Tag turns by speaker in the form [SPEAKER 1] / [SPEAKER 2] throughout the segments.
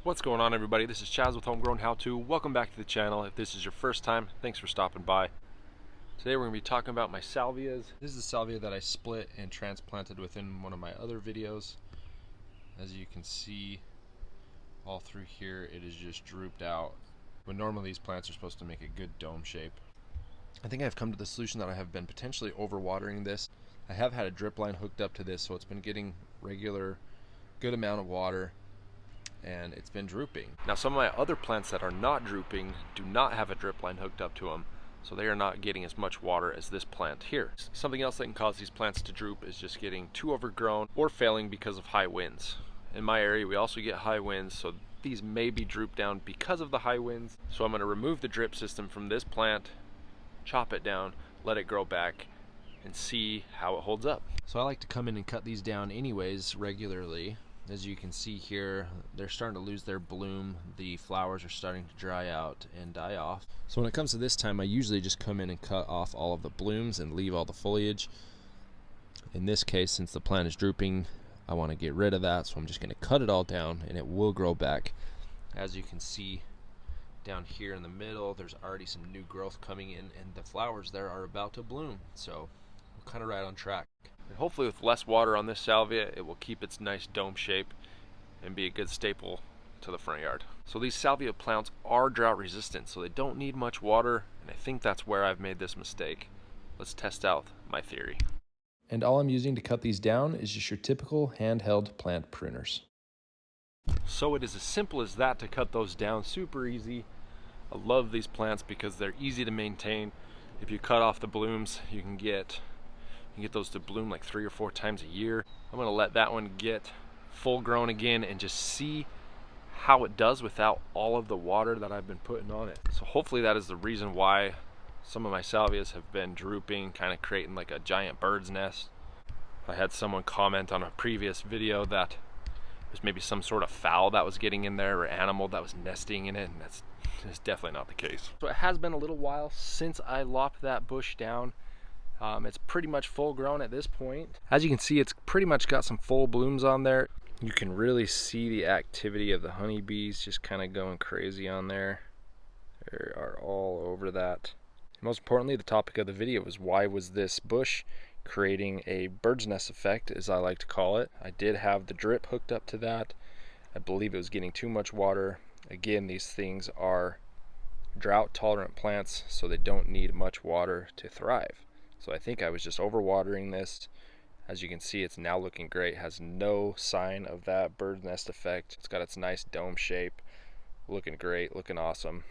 [SPEAKER 1] What's going on, everybody? This is Chaz with Homegrown How To. Welcome back to the channel. If this is your first time, thanks for stopping by. Today we're going to be talking about my salvias. This is a salvia that I split and transplanted within one of my other videos. As you can see, all through here it is just drooped out. When normally these plants are supposed to make a good dome shape. I think I've come to the solution that I have been potentially overwatering this. I have had a drip line hooked up to this, so it's been getting regular, good amount of water, and it's been drooping. Now, some of my other plants that are not drooping do not have a drip line hooked up to them, so they are not getting as much water as this plant here. Something else that can cause these plants to droop is just getting too overgrown or failing because of high winds. In my area we also get high winds, so these may be drooped down because of the high winds. So I'm going to remove the drip system from this plant, chop it down, let it grow back, and see how it holds up. So I like to come in and cut these down anyways regularly. As you can see here, they're starting to lose their bloom. The flowers are starting to dry out and die off. So when it comes to this time, I usually just come in and cut off all of the blooms and leave all the foliage. In this case, since the plant is drooping, I want to get rid of that, so I'm just going to cut it all down and it will grow back. As you can see down here in the middle, there's already some new growth coming in, and the flowers there are about to bloom. So we're kind of right on track. And hopefully with less water on this salvia, it will keep its nice dome shape and be a good staple to the front yard. So these salvia plants are drought resistant, so they don't need much water, and I think that's where I've made this mistake. Let's test out my theory. And all I'm using to cut these down is just your typical handheld plant pruners. So it is as simple as that to cut those down, super easy. I love these plants because they're easy to maintain. If you cut off the blooms, you can get those to bloom like 3 or 4 times a year. I'm gonna let that one get full grown again and just see how it does without all of the water that I've been putting on it. So hopefully that is the reason why some of my salvias have been drooping, kind of creating like a giant bird's nest. I had someone comment on a previous video that there's maybe some sort of fowl that was getting in there or animal that was nesting in it, and that's definitely not the case. So it has been a little while since I lopped that bush down. It's pretty much full grown at this point. As you can see, it's pretty much got some full blooms on there. You can really see the activity of the honeybees just kind of going crazy on there. They are all over that. Most importantly, the topic of the video is why was this bush creating a bird's nest effect, as I like to call it. I did have the drip hooked up to that. I believe it was getting too much water. Again, these things are drought tolerant plants, so they don't need much water to thrive. So I think I was just overwatering this. As you can see, it's now looking great. It has no sign of that bird's nest effect. It's got its nice dome shape. Looking great, looking awesome.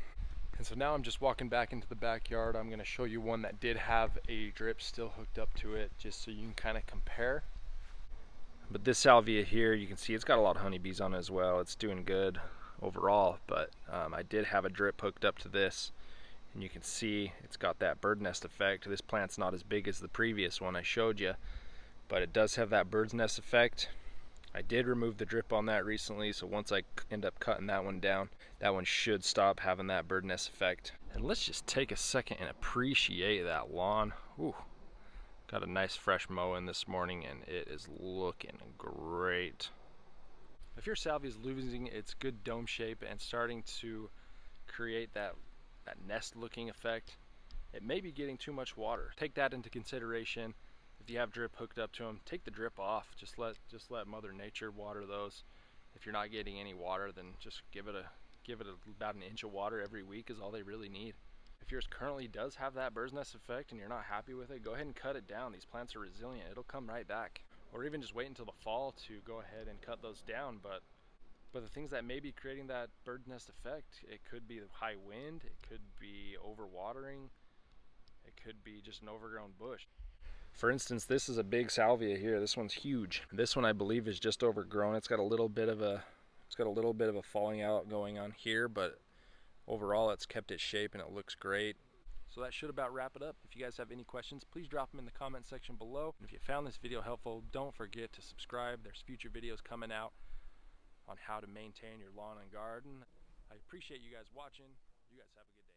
[SPEAKER 1] And so now I'm just walking back into the backyard. I'm going to show you one that did have a drip still hooked up to it, just so you can kind of compare. But this salvia here, you can see it's got a lot of honeybees on it as well. It's doing good overall, but I did have a drip hooked up to this. And you can see it's got that bird nest effect. This plant's not as big as the previous one I showed you, but it does have that bird's nest effect. I did remove the drip on that recently, so once I end up cutting that one down, that one should stop having that bird nest effect. And let's just take a second and appreciate that lawn. Ooh, got a nice fresh mow in this morning and it is looking great. If your salvia is losing its good dome shape and starting to create that nest looking effect, it may be getting too much water. Take that into consideration. If you have drip hooked up to them, take the drip off. Just let Mother Nature water those. If you're not getting any water, then just give it about an inch of water every week is all they really need. If yours currently does have that bird's nest effect and you're not happy with it, go ahead and cut it down. These plants are resilient. It'll come right back. Or even just wait until the fall to go ahead and cut those down. But the things that may be creating that bird's nest effect, it could be the high wind, it could be overwatering, it could be just an overgrown bush. For instance, this is a big salvia here. This one's huge. This one I believe is just overgrown. It's got a little bit of a falling out going on here, but overall it's kept its shape and it looks great. So that should about wrap it up. If you guys have any questions, please drop them in the comment section below. And if you found this video helpful, don't forget to subscribe. There's future videos coming out on how to maintain your lawn and garden. I appreciate you guys watching. You guys have a good day.